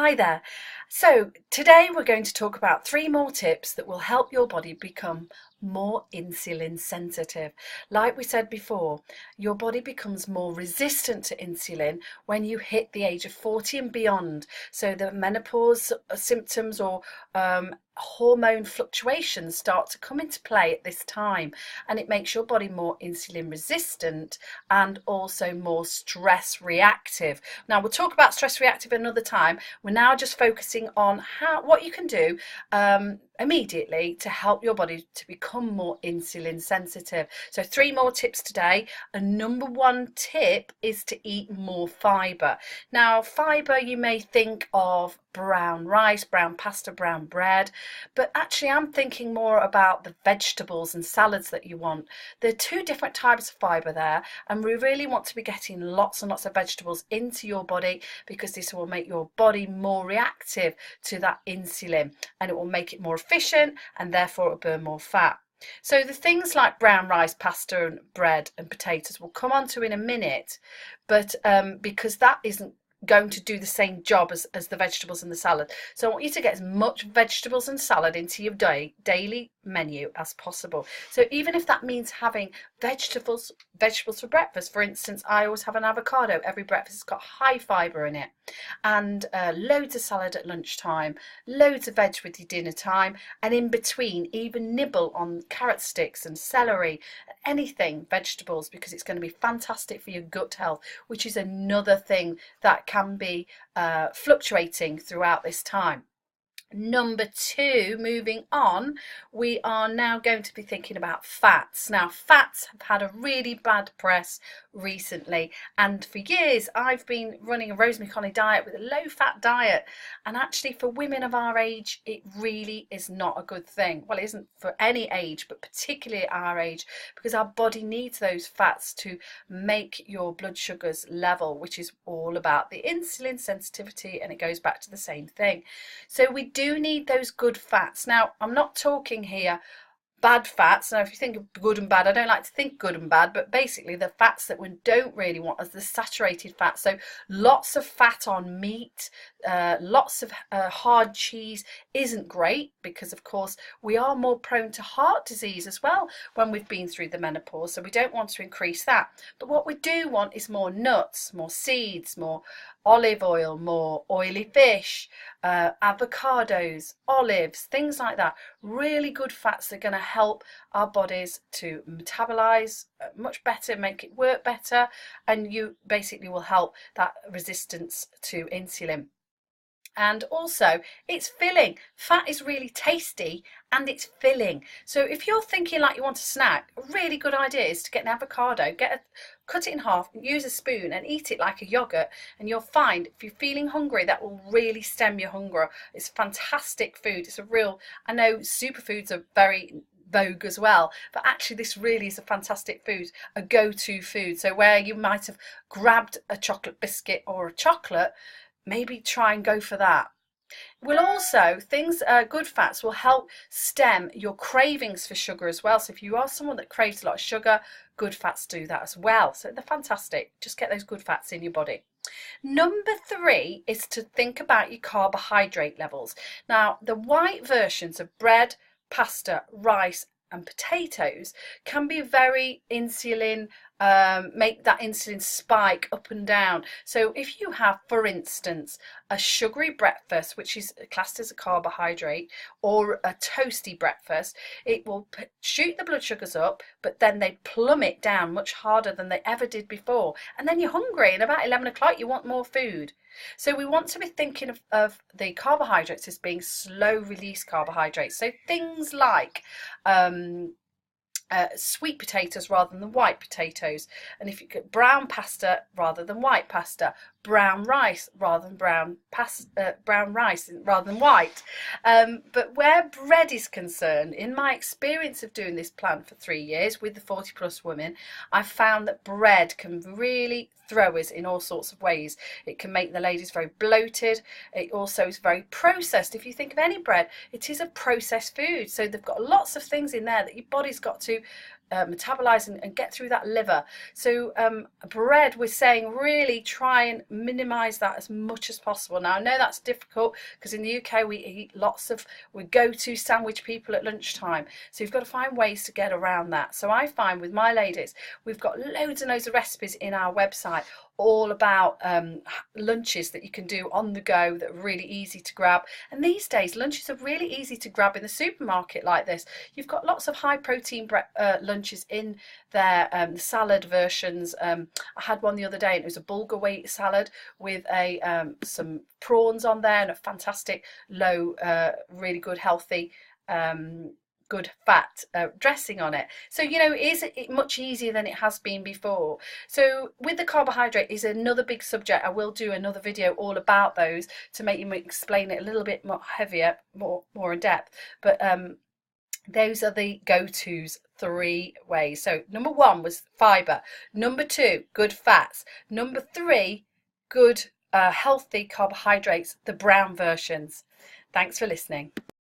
Hi there. So today we're going to talk about 3 more tips that will help your body become more insulin sensitive. Like we said before, your body becomes more resistant to insulin when you hit the age of 40 and beyond. So the menopause symptoms or hormone fluctuations start to come into play at this time, and it makes your body more insulin resistant and also more stress reactive. Now we'll talk about stress reactive another time. We're now just focusing on what you can do immediately to help your body to become more insulin sensitive. So 3 more tips today. And number 1 tip is to eat more fiber. Now fiber, you may think of brown rice, brown pasta, brown bread, but actually I'm thinking more about the vegetables and salads that you want. There are 2 different types of fiber there, and we really want to be getting lots and lots of vegetables into your body, because this will make your body more reactive to that insulin, and it will make it more efficient, and therefore it will burn more fat. So the things like brown rice, pasta and bread and potatoes we'll come on to in a minute, but because that isn't going to do the same job as the vegetables and the salad. So I want you to get as much vegetables and salad into your daily menu as possible. So even if that means having vegetables for breakfast, for instance, I always have an avocado every breakfast. It's got high fiber in it, and loads of salad at lunchtime, loads of veg with your dinner time, and in between even nibble on carrot sticks and celery, anything vegetables, because it's going to be fantastic for your gut health, which is another thing that can be fluctuating throughout this time. Number 2, moving on, we are now going to be thinking about fats. Now fats have had a really bad press recently, and for years I've been running a Rosemary Connie diet with a low fat diet, and actually for women of our age it really is not a good thing. Well, it isn't for any age, but particularly at our age, because our body needs those fats to make your blood sugars level, which is all about the insulin sensitivity, and it goes back to the same thing. So we do need those good fats. Now I'm not talking here bad fats. Now if you think of good and bad, I don't like to think good and bad, but basically the fats that we don't really want is the saturated fats. So lots of fat on meat, lots of hard cheese isn't great, because of course we are more prone to heart disease as well when we've been through the menopause, so we don't want to increase that. But what we do want is more nuts, more seeds, more olive oil, more oily fish, avocados, olives, things like that. Really good fats that are going to help our bodies to metabolize much better, make it work better, and you basically will help that resistance to insulin. And also it's filling. Fat is really tasty and it's filling. So if you're thinking like you want a snack, a really good idea is to get an avocado, cut it in half, use a spoon and eat it like a yogurt, and you'll find if you're feeling hungry that will really stem your hunger. It's fantastic food. It's a real, I know superfoods are very vogue as well, but actually this really is a fantastic food, a go-to food. So where you might have grabbed a chocolate biscuit or a chocolate, maybe try and go for that. Will also, good fats will help stem your cravings for sugar as well. So if you are someone that craves a lot of sugar, good fats do that as well. So they're fantastic. Just get those good fats in your body. Number 3 is to think about your carbohydrate levels. Now the white versions of bread, pasta, rice and potatoes can be very insulin, make that insulin spike up and down. So if you have, for instance, a sugary breakfast, which is classed as a carbohydrate, or a toasty breakfast, it will shoot the blood sugars up, but then they plummet down much harder than they ever did before, and then you're hungry, and about 11 o'clock you want more food. So we want to be thinking of the carbohydrates as being slow release carbohydrates. So things like sweet potatoes rather than white potatoes, and if you get brown pasta rather than white pasta, brown rice rather than brown rice rather than white. But where bread is concerned, in my experience of doing this plan for 3 years with the 40 plus women, I've found that bread can really throw us in all sorts of ways. It can make the ladies very bloated. It also is very processed. If you think of any bread, it is a processed food, so they've got lots of things in there that your body's got to metabolize and get through that liver. So bread, we're saying really try and minimize that as much as possible. Now I know that's difficult because in the UK we eat we go to sandwich people at lunchtime, so you've got to find ways to get around that. So I find with my ladies, we've got loads and loads of recipes in our website all about lunches that you can do on the go that are really easy to grab. And these days lunches are really easy to grab in the supermarket like this. You've got lots of high protein lunches in there, salad versions. I had one the other day and it was a bulgur wheat salad with some prawns on there and a fantastic low really good healthy good fat dressing on it. So is it much easier than it has been before. So with the carbohydrate is another big subject. I will do another video all about those to make you explain it a little bit more heavier, more in depth, but those are the go-tos 3 ways. So number 1 was fiber, number 2 good fats, number 3 good healthy carbohydrates, the brown versions. Thanks for listening.